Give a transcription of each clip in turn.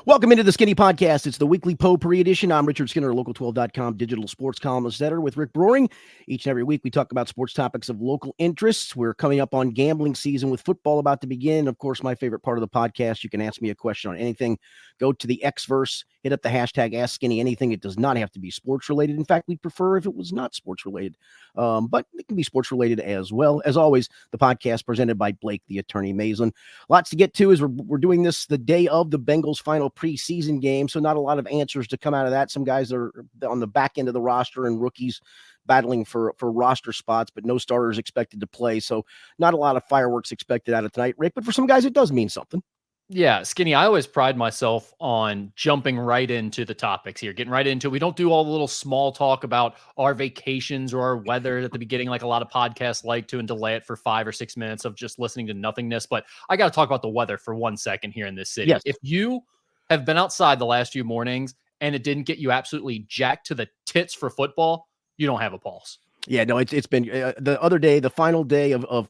Welcome into the Skinny Podcast. It's the weekly Potpourri edition. I'm Richard Skinner, local12.com digital sports columnist editor with Rick Broering. Each and every week, we talk about sports topics of local interests. We're coming up on gambling season with football about to begin. Of course, my favorite part of the podcast, you can ask me a question on anything. Go to the Xverse, hit up the hashtag AskSkinnyAnything. It does not have to be sports related. In fact, we'd prefer if it was not sports related, but it can be sports related as well. As always, the podcast presented by Blake, the attorney Mason. Lots to get to as we're doing this the day of the Bengals' final preseason game, so not a lot of answers to come out of that. Some guys are on the back end of the roster and rookies battling for roster spots, but no starters expected to play, so not a lot of fireworks expected out of tonight, Rick, but for some guys it does mean something. Yeah, Skinny, I always pride myself on jumping right into the topics here, getting right into it. We don't do all the little small talk about our vacations or our weather at the beginning like a lot of podcasts like to and delay it for 5 or 6 minutes of just listening to nothingness, but I got to talk about the weather for 1 second here in this city. Yes. If you have been outside the last few mornings and it didn't get you absolutely jacked to the tits for football, you don't have a pulse. Yeah, no, it's been the other day, the final day of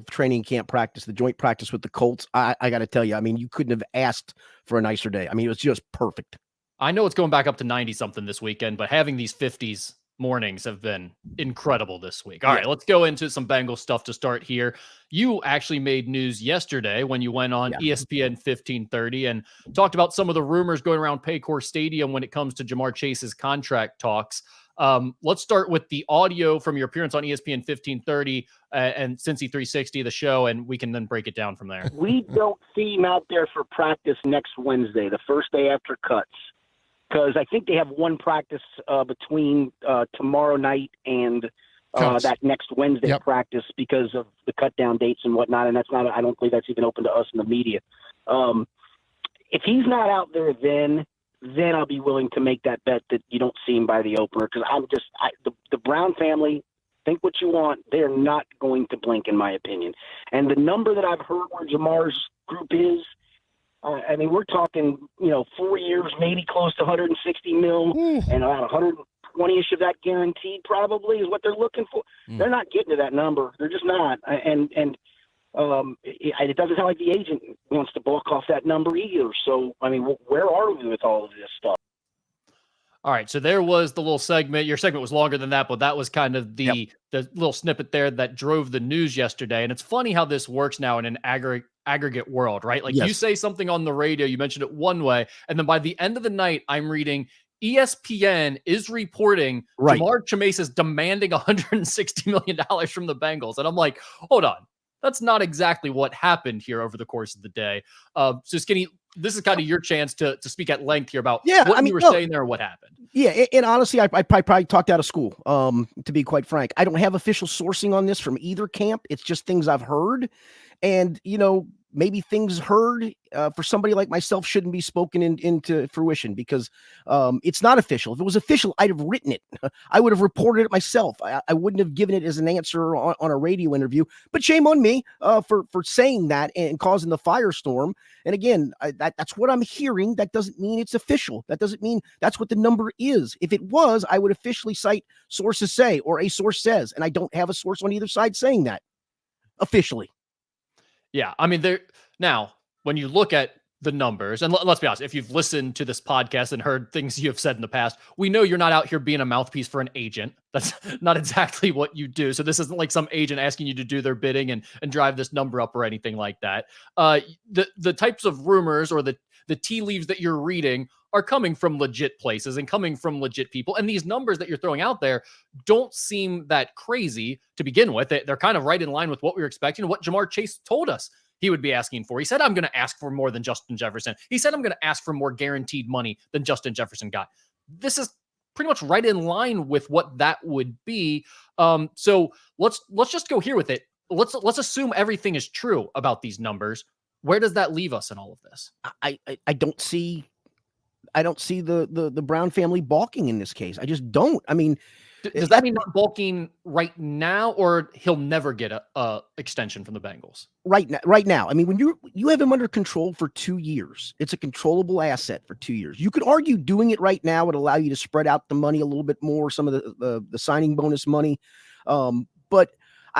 training camp practice, the joint practice with the Colts. I got to tell you, I mean, you couldn't have asked for a nicer day. I mean, it was just perfect. I know it's going back up to 90 something this weekend, but having these 50s mornings have been incredible this week. All right, let's go into some Bengals stuff to start here. You actually made news yesterday when you went on ESPN 1530 and talked about some of the rumors going around Paycor Stadium when it comes to Jamar Chase's contract talks. Let's start with the audio from your appearance on ESPN 1530 and Cincy 360, the show, and we can then break it down from there. We don't see him out there for practice next Wednesday, the first day after cuts, because I think they have one practice between tomorrow night and that next Wednesday practice because of the cut down dates and whatnot. And that's not, I don't believe that's even open to us in the media. If he's not out there, then I'll be willing to make that bet that you don't see him by the opener. Because the Brown family, think what you want, they're not going to blink, in my opinion. And the number that I've heard where Jamar's group is, I mean, we're talking, 4 years, maybe close to 160 mil, and about 120-ish of that guaranteed probably is what they're looking for. They're not getting to that number. They're just not. And it doesn't sound like the agent wants to balk off that number either. So, I mean, where are we with all of this stuff? All right, so there was the little segment. Your segment was longer than that, but that was kind of the little snippet there that drove the news yesterday. And it's funny how this works now in an aggregate world, right? Like you say something on the radio, you mentioned it one way, and then by the end of the night, I'm reading ESPN is reporting Jamar Chase is demanding $160 million from the Bengals. And I'm like, hold on. That's not exactly what happened here over the course of the day. So, Skinny, this is kind of your chance to speak at length here about what you were saying there or what happened. Yeah, and honestly, I probably talked out of school, to be quite frank. I don't have official sourcing on this from either camp. It's just things I've heard. And, maybe things heard for somebody like myself shouldn't be spoken into fruition because it's not official. If it was official, I'd have written it. I would have reported it myself. I wouldn't have given it as an answer on a radio interview. But shame on me for saying that and causing the firestorm. And again, that's what I'm hearing. That doesn't mean it's official. That doesn't mean that's what the number is. If it was, I would officially cite sources say or a source says. And I don't have a source on either side saying that officially. Yeah, I mean, now, when you look at the numbers, and let's be honest, if you've listened to this podcast and heard things you have said in the past, we know you're not out here being a mouthpiece for an agent. That's not exactly what you do. So this isn't like some agent asking you to do their bidding and drive this number up or anything like that. The types of rumors or the tea leaves that you're reading are coming from legit places and coming from legit people. And these numbers that you're throwing out there don't seem that crazy to begin with. They're kind of right in line with what we were expecting, what Jamar Chase told us he would be asking for. He said, I'm going to ask for more than Justin Jefferson. He said, I'm going to ask for more guaranteed money than Justin Jefferson got. This is pretty much right in line with what that would be. So let's just go here with it. Let's assume everything is true about these numbers. Where does that leave us in all of this? I don't see the Brown family balking in this case. I just don't. I mean, does that mean not balking right now, or he'll never get a extension from the Bengals? Right now. I mean, when you have him under control for 2 years, it's a controllable asset for 2 years. You could argue doing it right now would allow you to spread out the money a little bit more, some of the signing bonus money. But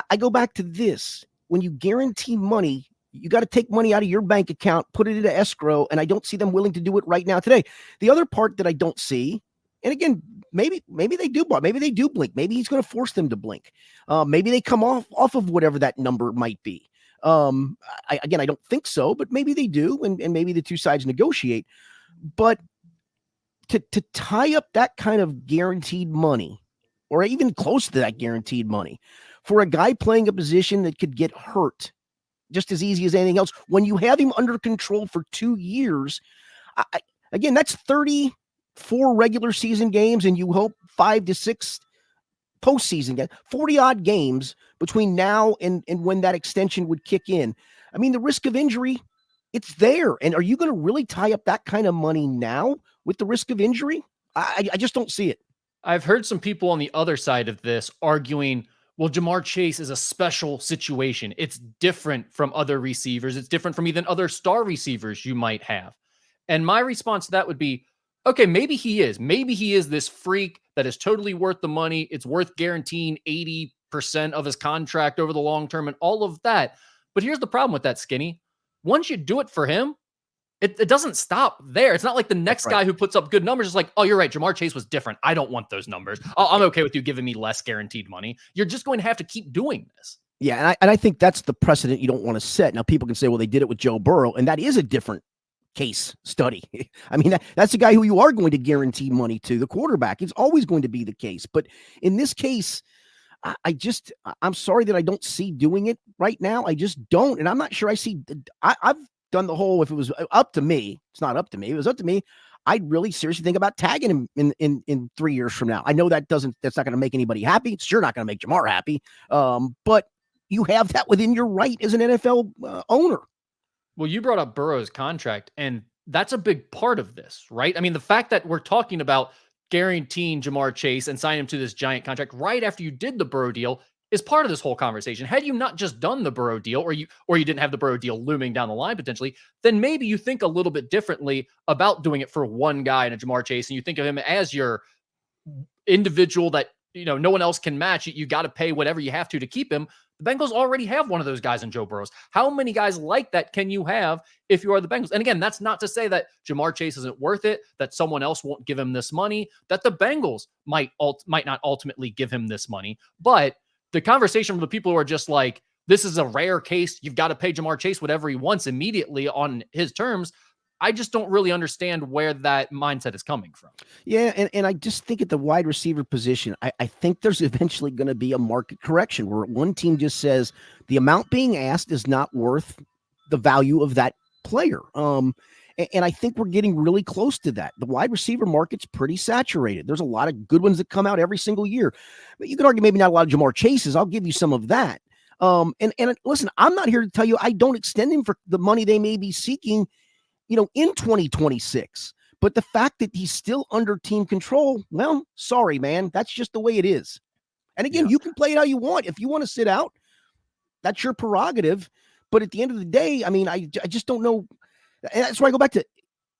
I go back to this: when you guarantee money, You got to take money out of your bank account, put it into escrow, and I don't see them willing to do it right now today. The other part that I don't see, and again, maybe they do, but maybe they do blink. Maybe he's going to force them to blink. Maybe they come off of whatever that number might be. I don't think so, but maybe they do, and maybe the two sides negotiate. But to tie up that kind of guaranteed money, or even close to that guaranteed money, for a guy playing a position that could get hurt just as easy as anything else, when you have him under control for 2 years, again, that's 34 regular season games, and you hope 5 to 6 postseason games, 40 odd games between now and when that extension would kick in. I mean, the risk of injury, it's there. And are you going to really tie up that kind of money now with the risk of injury? I just don't see it. I've heard some people on the other side of this arguing, well, Jamar Chase is a special situation. It's different from other receivers. It's different from even other star receivers you might have. And my response to that would be, okay, maybe he is. Maybe he is this freak that is totally worth the money. It's worth guaranteeing 80% of his contract over the long term and all of that. But here's the problem with that, Skinny. Once you do it for him, it doesn't stop there. It's not like the next guy who puts up good numbers is like, oh, you're right, Jamar Chase was different. I don't want those numbers. I'm okay with you giving me less guaranteed money. You're just going to have to keep doing this. Yeah, and I think that's the precedent you don't want to set. Now, people can say, well, they did it with Joe Burrow, and that is a different case study. I mean, that's a guy who you are going to guarantee money to, the quarterback. It's always going to be the case. But in this case, I'm sorry that I don't see doing it right now. I just don't. And I'm not sure I see, I've done the whole, if it was up to me, it's not up to me. If it was up to me, I'd really seriously think about tagging him in 3 years from now. I know that's not going to make anybody happy. It's sure not going to make Jamar happy. But you have that within your right as an NFL owner. Well, you brought up Burrow's contract, and that's a big part of this, right? I mean, the fact that we're talking about guaranteeing Jamar Chase and signing him to this giant contract right after you did the Burrow deal is part of this whole conversation. Had you not just done the Burrow deal, or you didn't have the Burrow deal looming down the line potentially, then maybe you think a little bit differently about doing it for one guy in a Jamar Chase, and you think of him as your individual that, no one else can match it. You got to pay whatever you have to keep him. The Bengals already have one of those guys in Joe Burrow. How many guys like that can you have if you are the Bengals? And again, that's not to say that Jamar Chase isn't worth it, that someone else won't give him this money, that the Bengals might not ultimately give him this money. But the conversation from the people who are just like, this is a rare case, you've got to pay Jamar Chase whatever he wants immediately on his terms, I just don't really understand where that mindset is coming from. Yeah, and I just think at the wide receiver position, I think there's eventually going to be a market correction where one team just says the amount being asked is not worth the value of that player. And I think we're getting really close to that. The wide receiver market's pretty saturated. There's a lot of good ones that come out every single year. But you could argue maybe not a lot of Jamar Chases. I'll give you some of that. And listen, I'm not here to tell you I don't extend him for the money they may be seeking, in 2026. But the fact that he's still under team control, well, sorry, man. That's just the way it is. And again, you can play it how you want. If you want to sit out, that's your prerogative. But at the end of the day, I mean, I just don't know. And that's why I go back to,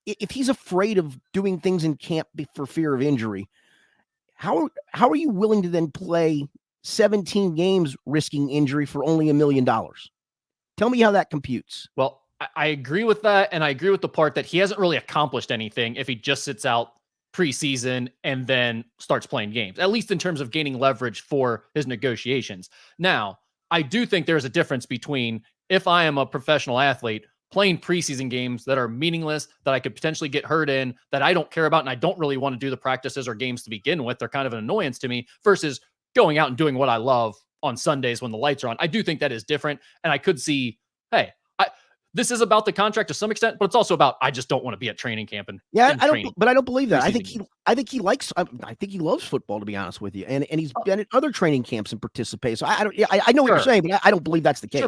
if he's afraid of doing things in camp for fear of injury, how are you willing to then play 17 games risking injury for only $1 million? Tell me how that computes. Well, I agree with that. And I agree with the part that he hasn't really accomplished anything if he just sits out preseason and then starts playing games, at least in terms of gaining leverage for his negotiations. Now, I do think there's a difference between, if I am a professional athlete, playing preseason games that are meaningless, that I could potentially get hurt in, that I don't care about, and I don't really want to do the practices or games to begin with. They're kind of an annoyance to me, versus going out and doing what I love on Sundays when the lights are on. I do think that is different. And I could see, hey, this is about the contract to some extent, but it's also about, I just don't want to be at training camp. And I don't believe that. I think he loves football, to be honest with you. And he's been at other training camps and participates. So I know what you're saying, but I don't believe that's the case.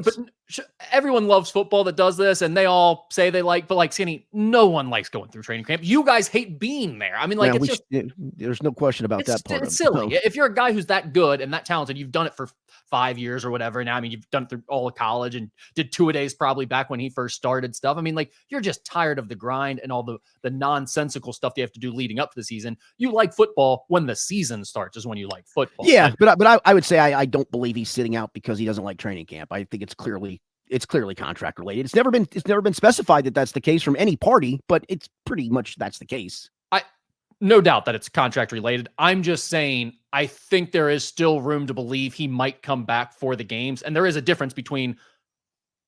Sure, everyone loves football that does this, and they all say they like, but like Skinny, no one likes going through training camp. You guys hate being there. I mean, like, there's no question about that part. It's silly. So, if you're a guy who's that good and that talented, you've done it for 5 years or whatever. Now, I mean, you've done it through all of college and did two-a-days probably back when he first started stuff. I mean, like, you're just tired of the grind and all the nonsensical stuff you have to do leading up to the season. You like football when the season starts is when you like football. Yeah, but I would say I don't believe he's sitting out because he doesn't like training camp. I think it's clearly it's clearly contract related. It's never been specified that that's the case from any party, but it's pretty much that's the case. No doubt that it's contract related. I'm just saying, I think there is still room to believe he might come back for the games. And there is a difference between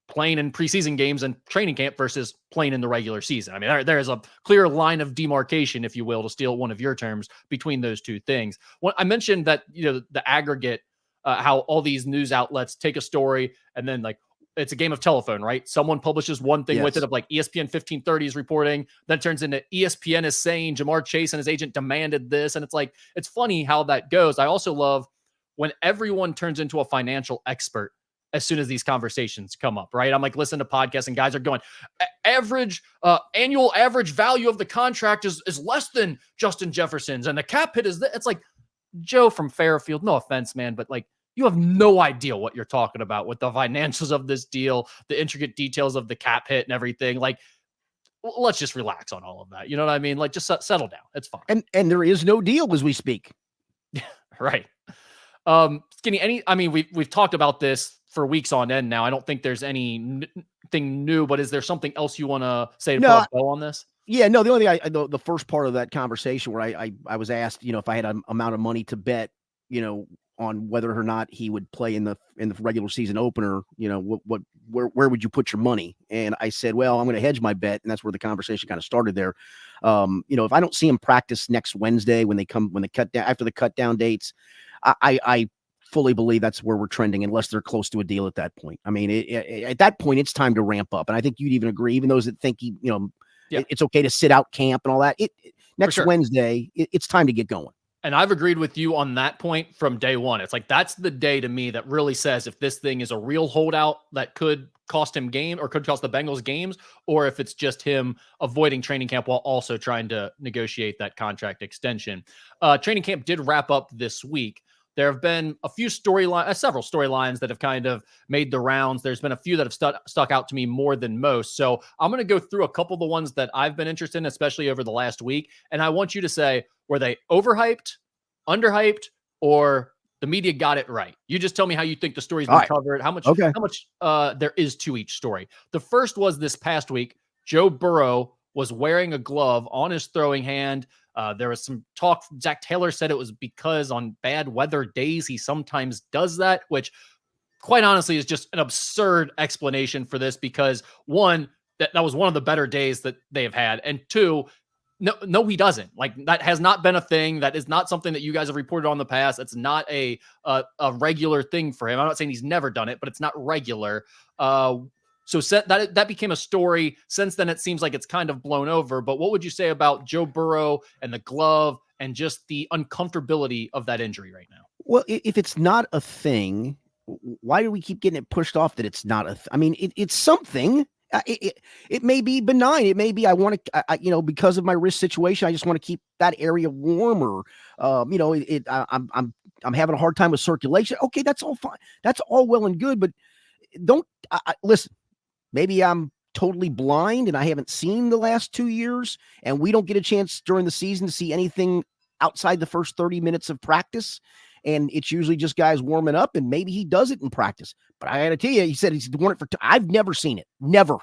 playing in preseason games and training camp versus playing in the regular season. I mean, there is a clear line of demarcation, if you will, to steal one of your terms, between those two things. I mentioned that, the aggregate, how all these news outlets take a story and then it's a game of telephone, right? Someone publishes one thing with it of ESPN 1530 is reporting, then turns into ESPN is saying Jamar Chase and his agent demanded this. And it's funny how that goes. I also love when everyone turns into a financial expert as soon as these conversations come up, right? I'm listen to podcasts and guys are going, annual average value of the contract is less than Justin Jefferson's. And the cap hit is it's Joe from Fairfield. No offense, man, but you have no idea what you're talking about with the financials of this deal, the intricate details of the cap hit and everything. Let's just relax on all of that. You know what I mean? Just settle down. It's fine. And there is no deal as we speak. Right. Skinny, we've talked about this for weeks on end now. I don't think there's anything new, but is there something else you want to say to put a bow on this? Yeah, no, the only thing the first part of that conversation where I was asked, if I had an amount of money to bet, on whether or not he would play in the regular season opener, where would you put your money? And I said, well, I'm going to hedge my bet. And that's where the conversation kind of started there. If I don't see him practice next Wednesday when they cut down after the cut down dates, I fully believe that's where we're trending unless they're close to a deal at that point. I mean, at that point, it's time to ramp up. And I think you'd even agree, even those that think it's okay to sit out camp and all that. Next Wednesday, it's time to get going. And I've agreed with you on that point from day one. It's that's the day to me that really says if this thing is a real holdout that could cost him game or could cost the Bengals games, or if it's just him avoiding training camp while also trying to negotiate that contract extension. Training camp did wrap up this week. There have been a few several storylines that have kind of made the rounds. There's been a few that have stuck out to me more than most. So I'm going to go through a couple of the ones that I've been interested in, especially over the last week. And I want you to say, were they overhyped, underhyped, or the media got it right? You just tell me how you think the story's been covered, how much there is to each story. The first was this past week, Joe Burrow was wearing a glove on his throwing hand. There was some talk. Zach Taylor said it was because on bad weather days, he sometimes does that, which quite honestly is just an absurd explanation for this because one, that was one of the better days that they have had. And two, no, he doesn't. That has not been a thing. That is not something that you guys have reported on in the past. It's not a regular thing for him. I'm not saying he's never done it, but it's not regular. So that became a story. Since then, it seems like it's kind of blown over. But what would you say about Joe Burrow and the glove and just the uncomfortability of that injury right now? Well, if it's not a thing, why do we keep getting it pushed off that it's not a I mean, it's something. It may be benign. It may be I want to, because of my wrist situation, I just want to keep that area warmer. I'm having a hard time with circulation. Okay, that's all fine. That's all well and good, but don't listen. Maybe I'm totally blind and I haven't seen the last 2 years, and we don't get a chance during the season to see anything outside the first 30 minutes of practice. And it's usually just guys warming up, and maybe he does it in practice. But I got to tell you, he said he's worn it for I've never seen it. Never.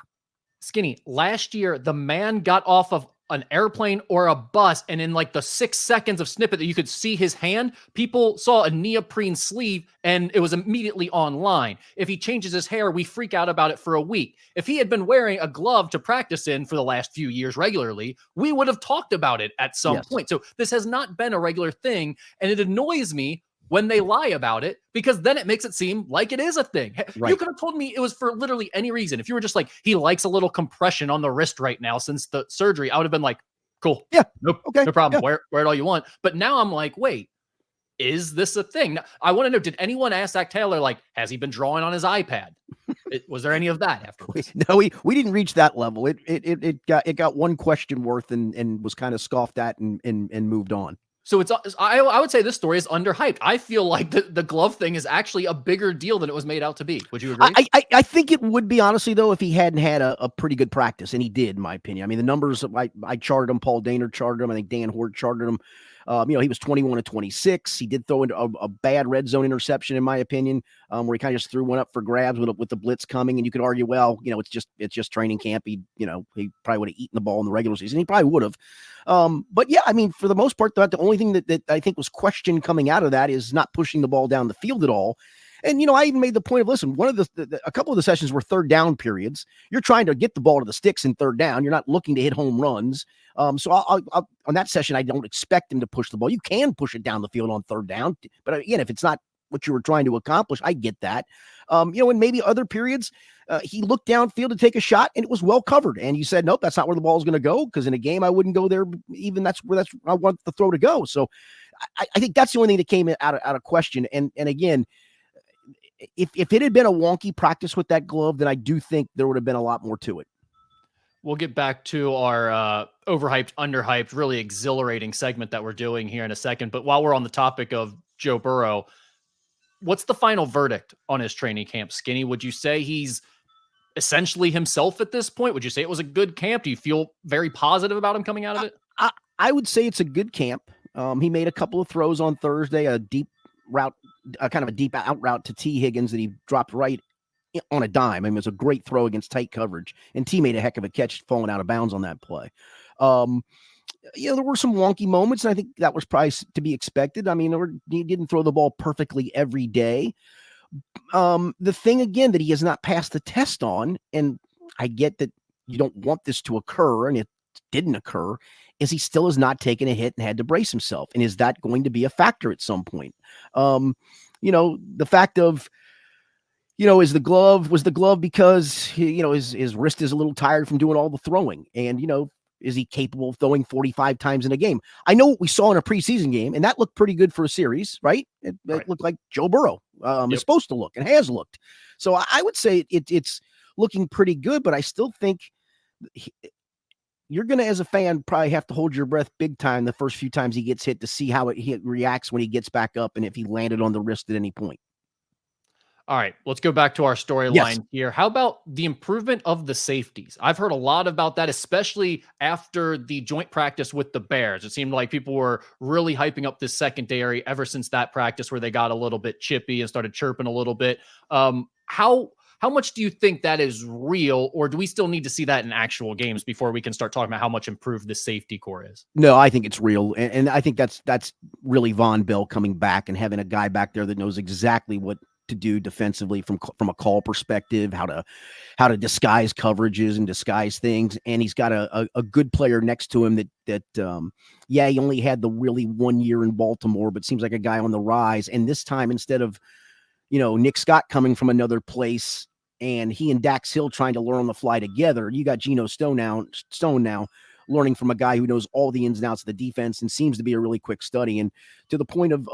Skinny, last year, the man got off of an airplane or a bus, and in the 6 seconds of snippet that you could see his hand, people saw a neoprene sleeve, and it was immediately online. If he changes his hair, we freak out about it for a week. If he had been wearing a glove to practice in for the last few years regularly, we would have talked about it at some point. So this has not been a regular thing, and it annoys me when they lie about it, because then it makes it seem like it is a thing. Right. You could have told me it was for literally any reason. If you were just he likes a little compression on the wrist right now since the surgery, I would have been like, cool. Yeah. Nope. Okay. No problem. Yeah. Wear it all you want. But now I'm like, wait, is this a thing? Now, I want to know, did anyone ask Zach Taylor, has he been drawing on his iPad? Was there any of that afterwards? No, we didn't reach that level. It got one question worth and was kind of scoffed at and moved on. So I would say this story is underhyped. I feel like the glove thing is actually a bigger deal than it was made out to be. Would you agree? I think it would be, honestly, though, if he hadn't had a pretty good practice, and he did, in my opinion. I mean, the numbers, I charted him. Paul Daner charted him. I think Dan Hort charted him. He was 21 to 26. He did throw into a bad red zone interception, in my opinion, where he kind of just threw one up for grabs with the blitz coming. And you could argue, well, it's just training camp. He probably would have eaten the ball in the regular season. He probably would have. But yeah, I mean, for the most part, the only thing that I think was questioned coming out of that is not pushing the ball down the field at all. And, I even made the point of, listen, one of a couple of the sessions were third down periods. You're trying to get the ball to the sticks in third down. You're not looking to hit home runs. So I'll on that session, I don't expect him to push the ball. You can push it down the field on third down. But again, if it's not what you were trying to accomplish, I get that. And maybe other periods, he looked downfield to take a shot and it was well covered. And you said, nope, that's not where the ball is going to go. Because in a game, I wouldn't go there. Even that's where I want the throw to go. So I think that's the only thing that came out of question. And again, if it had been a wonky practice with that glove, then I do think there would have been a lot more to it. We'll get back to our overhyped, underhyped, really exhilarating segment that we're doing here in a second. But while we're on the topic of Joe Burrow, what's the final verdict on his training camp, Skinny? Would you say he's essentially himself at this point? Would you say it was a good camp? Do you feel very positive about him coming out of it? I would say it's a good camp. He made a couple of throws on Thursday, a deep route, kind of a deep out route to T. Higgins that he dropped right on a dime. I mean, it was a great throw against tight coverage, and T made a heck of a catch falling out of bounds on that play. There were some wonky moments, and I think that was probably to be expected. I mean, he didn't throw the ball perfectly every day. The thing, again, that he has not passed the test on, and I get that you don't want this to occur, and it didn't occur, is he still has not taken a hit and had to brace himself. And is that going to be a factor at some point? The fact of, was the glove because, his wrist is a little tired from doing all the throwing, and, is he capable of throwing 45 times in a game? I know what we saw in a preseason game, and that looked pretty good for a series, right? It looked like Joe Burrow is supposed to look and has looked. So I would say it's looking pretty good, but I still think you're going to, as a fan, probably have to hold your breath big time the first few times he gets hit to see how he reacts when he gets back up and if he landed on the wrist at any point. All right, let's go back to our storyline here. How about the improvement of the safeties? I've heard a lot about that, especially after the joint practice with the Bears. It seemed like people were really hyping up this secondary ever since that practice where they got a little bit chippy and started chirping a little bit. How much do you think that is real, or do we still need to see that in actual games before we can start talking about how much improved the safety core is? No, I think it's real. And I think that's really Von Bell coming back and having a guy back there that knows exactly what to do defensively from a call perspective, how to disguise coverages and disguise things. And he's got a good player next to him that he only had the really 1 year in Baltimore, but seems like a guy on the rise. And this time, instead of, Nick Scott coming from another place and he and Dax Hill trying to learn on the fly together, you got Geno Stone now learning from a guy who knows all the ins and outs of the defense and seems to be a really quick study. And to the point of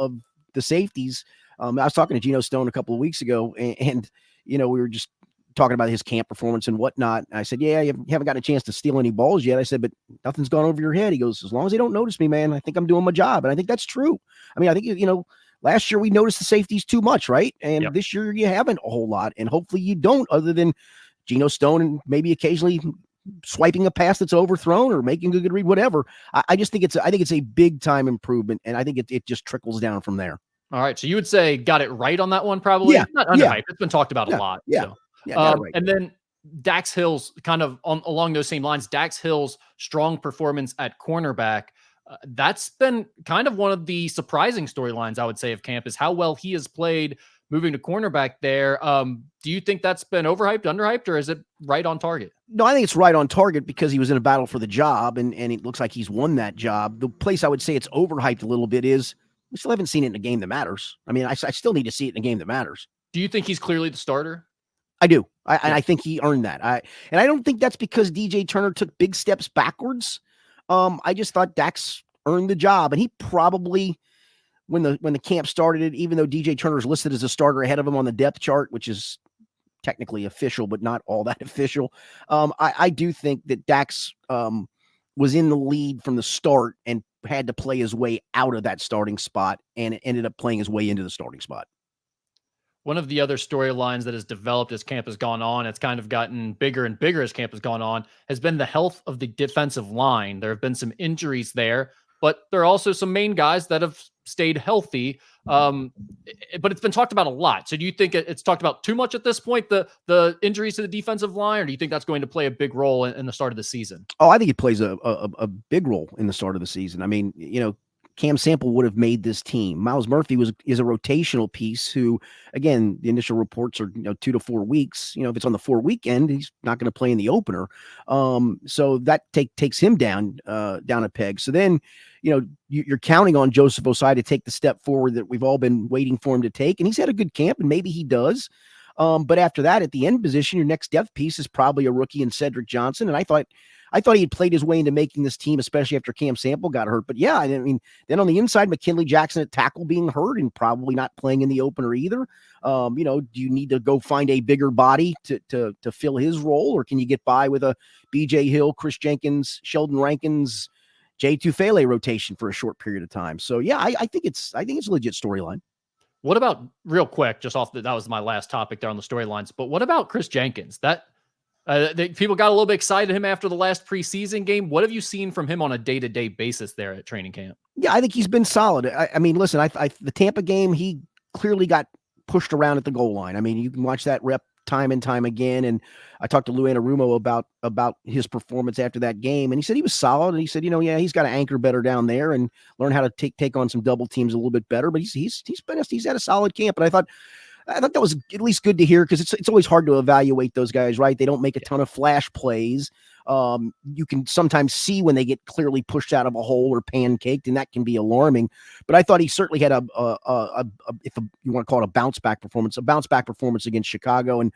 the safeties, I was talking to Geno Stone a couple of weeks ago, and we were just talking about his camp performance and whatnot. And I said, yeah, you haven't gotten a chance to steal any balls yet. I said, but nothing's gone over your head. He goes, as long as they don't notice me, man, I think I'm doing my job. And I think that's true. I mean, I think, last year we noticed the safeties too much, right? And this year you haven't a whole lot. And hopefully you don't, other than Geno Stone and maybe occasionally swiping a pass that's overthrown or making a good read, whatever. I just think I think it's a big time improvement. And I think it just trickles down from there. All right. So you would say got it right on that one, probably? Yeah. Not underhyped. It's been talked about a lot. Yeah. So. Yeah. Right. And then Dax Hill's kind of along those same lines, Dax Hill's strong performance at cornerback. That's been kind of one of the surprising storylines, I would say, of camp, is how well he has played moving to cornerback there. Do you think that's been overhyped, underhyped, or is it right on target? No, I think it's right on target because he was in a battle for the job, and it looks like he's won that job. The place I would say it's overhyped a little bit is we still haven't seen it in a game that matters. I mean, I still need to see it in a game that matters. Do you think he's clearly the starter? I do. I think he earned that. I don't think that's because DJ Turner took big steps backwards. I just thought Dax earned the job, and he probably, when the camp started, even though DJ Turner's listed as a starter ahead of him on the depth chart, which is technically official, but not all that official. I do think that Dax was in the lead from the start and had to play his way out of that starting spot and ended up playing his way into the starting spot. One of the other storylines that has developed as camp has gone on, it's kind of gotten bigger and bigger as camp has gone on, has been the health of the defensive line. There have been some injuries there, but there are also some main guys that have stayed healthy. But it's been talked about a lot. So do you think it's talked about too much at this point, the injuries to the defensive line, or do you think that's going to play a big role in the start of the season? Oh, I think it plays a big role in the start of the season. I mean, Cam Sample would have made this team. Miles Murphy is a rotational piece who, again, the initial reports are 2 to 4 weeks. If it's on the 4 weekend, he's not going to play in the opener. So that takes him down a peg. So then, you're counting on Joseph Osai to take the step forward that we've all been waiting for him to take, and he's had a good camp, and maybe he does. But after that, at the end position, your next depth piece is probably a rookie in Cedric Johnson, and I thought he had played his way into making this team, especially after Cam Sample got hurt. But yeah, I mean, then on the inside, McKinley Jackson at tackle being hurt and probably not playing in the opener either. Do you need to go find a bigger body to fill his role, or can you get by with a BJ Hill, Chris Jenkins, Sheldon Rankins, Jay Tufele rotation for a short period of time? So yeah, I think it's a legit storyline. What about, real quick, just off that was my last topic there on the storylines, but what about Chris Jenkins? People got a little bit excited him after the last preseason game. What have you seen from him on a day-to-day basis there at training camp? Yeah, I think he's been solid. I mean, listen, the Tampa game, he clearly got pushed around at the goal line. I mean, you can watch that rep time and time again. And I talked to Lou Anarumo about his performance after that game, and he said he was solid. And he said, he's got to anchor better down there and learn how to take on some double teams a little bit better. But he's had a solid camp. And I thought that was at least good to hear, because it's always hard to evaluate those guys, right? They don't make a ton of flash plays. You can sometimes see when they get clearly pushed out of a hole or pancaked, and that can be alarming. But I thought he certainly had if you want to call it a bounce back performance against Chicago, and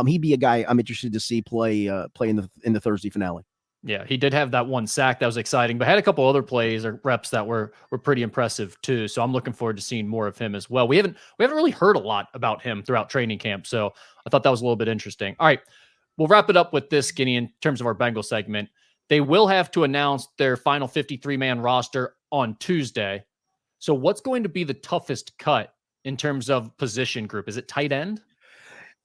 he'd be a guy I'm interested to see play in the Thursday finale. Yeah, he did have that one sack that was exciting, but had a couple other plays or reps that were pretty impressive too. So I'm looking forward to seeing more of him as well. We haven't really heard a lot about him throughout training camp, so I thought that was a little bit interesting. All right, we'll wrap it up with this, Skinny, in terms of our Bengals segment. They will have to announce their final 53-man roster on Tuesday. So what's going to be the toughest cut in terms of position group? Is it tight end?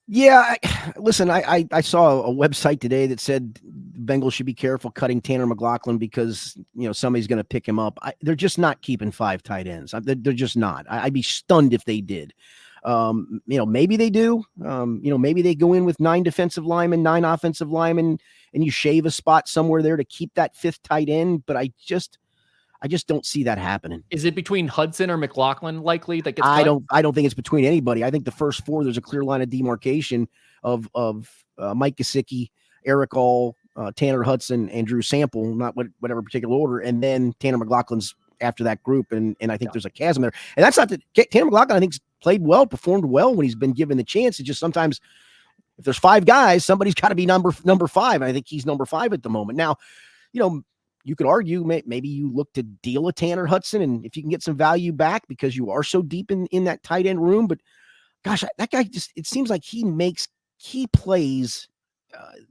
Yeah, listen, I saw a website today that said Bengals should be careful cutting Tanner McLachlan because, somebody's going to pick him up. They're just not keeping 5 tight ends. They're just not. I'd be stunned if they did. Maybe they do. Maybe they go in with 9 defensive linemen, 9 offensive linemen, and you shave a spot somewhere there to keep that 5th tight end. But I just don't see that happening. Is it between Hudson or McLachlan likely that gets cut? I don't think it's between anybody. I think the first 4, there's a clear line of demarcation of Mike Gesicki, Eric All, Tanner Hudson, and Drew Sample, not whatever particular order, and then Tanner McLachlan's after that group, and I think there's a chasm there. And that's not that Tanner McLachlan, I think, played well, performed well when he's been given the chance. It's just sometimes if there's 5 guys, somebody's got to be number 5. And I think he's number 5 at the moment. Now, you could argue maybe you look to deal a Tanner Hudson, and if you can get some value back because you are so deep in that tight end room. But gosh, that guy it seems like he makes key plays,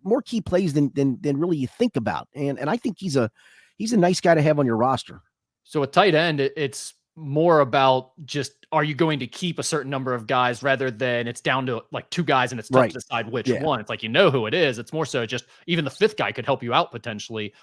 more key plays than really you think about. And I think he's a nice guy to have on your roster. So a tight end, it's more about just, are you going to keep a certain number of guys rather than it's down to like 2 guys and it's tough to decide which one. It's like, who it is. It's more so just even the 5th guy could help you out potentially.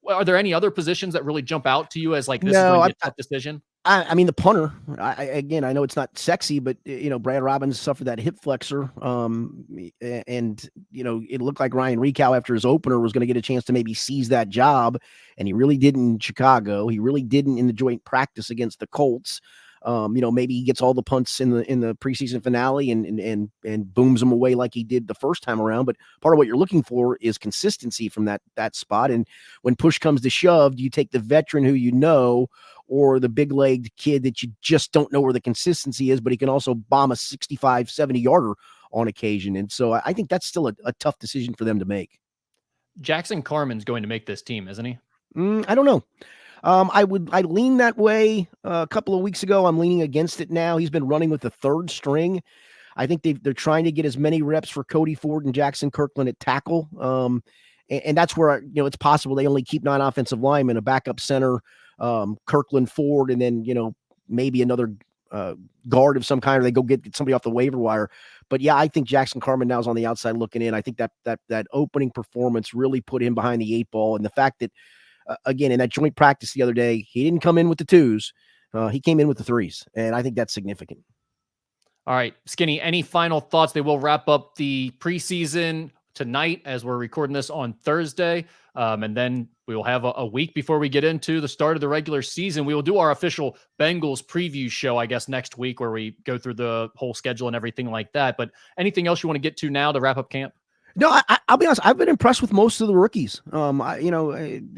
Are there any other positions that really jump out to you as like, this is going to be a tough decision? I mean, the punter, I know it's not sexy, but Brad Robbins suffered that hip flexor. And it looked like Ryan Rekow after his opener was going to get a chance to maybe seize that job. And he really didn't in Chicago. He really didn't in the joint practice against the Colts. Maybe he gets all the punts in the preseason finale and booms them away like he did the first time around. But part of what you're looking for is consistency from that spot. And when push comes to shove, do you take the veteran who or the big-legged kid that you just don't know where the consistency is, but he can also bomb a 65, 70-yarder on occasion. And so I think that's still a tough decision for them to make. Jackson Carman's going to make this team, isn't he? I don't know. I lean that way a couple of weeks ago. I'm leaning against it now. He's been running with the 3rd string. I think they're trying to get as many reps for Cody Ford and Jackson Kirkland at tackle. And that's where, it's possible they only keep 9 offensive linemen, a backup center, Kirkland Ford, and then, maybe another guard of some kind, or they go get somebody off the waiver wire. But yeah, I think Jackson Carman now is on the outside looking in. I think that opening performance really put him behind the 8 ball. And the fact that, again, in that joint practice the other day, he didn't come in with the 2s. He came in with the 3s. And I think that's significant. All right, Skinny, any final thoughts? They will wrap up the preseason tonight as we're recording this on Thursday. And then we will have a week before we get into the start of the regular season. We will do our official Bengals preview show, I guess, next week, where we go through the whole schedule and everything like that. But anything else you want to get to now to wrap up camp? No, I'll be honest. I've been impressed with most of the rookies. Jermaine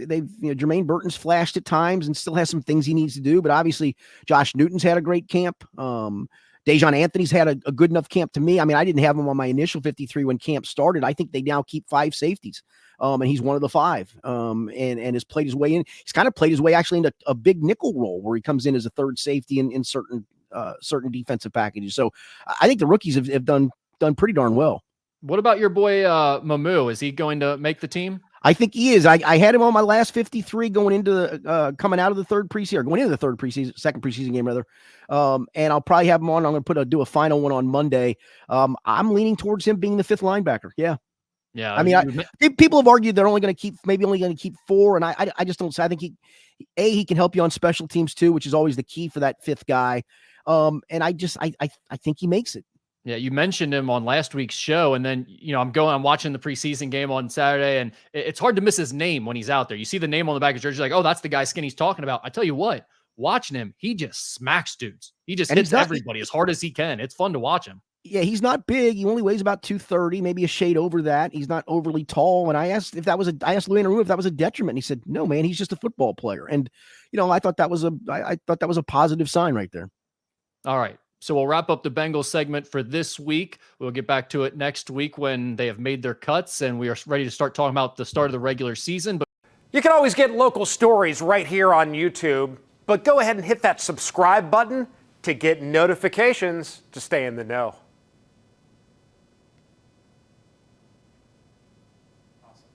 Burton's flashed at times and still has some things he needs to do. But obviously, Josh Newton's had a great camp. Dejon Anthony's had a good enough camp to me. I mean, I didn't have him on my initial 53 when camp started. I think they now keep 5 safeties. And he's one of the 5, and has played his way in. He's kind of played his way actually into a big nickel role where he comes in as a third safety in certain defensive packages. So I think the rookies have done pretty darn well. What about your boy Mamu? Is he going to make the team? I think he is. I had him on my last 53 going into coming out of the second preseason game rather. And I'll probably have him on. I'm going to do a final one on Monday. I'm leaning towards him being the 5th linebacker. Yeah. Yeah. I mean, people have argued they're only going to keep 4. And I just don't say, I think he can help you on special teams too, which is always the key for that 5th guy. And I think he makes it. Yeah, you mentioned him on last week's show, and then, I'm watching the preseason game on Saturday, and it's hard to miss his name when he's out there. You see the name on the back of the jersey, like, oh, that's the guy Skinny's talking about. I tell you what, watching him, he just smacks dudes. He just hits everybody as hard as he can. It's fun to watch him. Yeah, he's not big. He only weighs about 230, maybe a shade over that. He's not overly tall. And I asked Louis Anaru if that was a detriment. And he said, no, man, he's just a football player. And, I thought that was a positive sign right there. All right. So we'll wrap up the Bengals segment for this week. We'll get back to it next week when they have made their cuts and we are ready to start talking about the start of the regular season. But you can always get local stories right here on YouTube, but go ahead and hit that subscribe button to get notifications to stay in the know.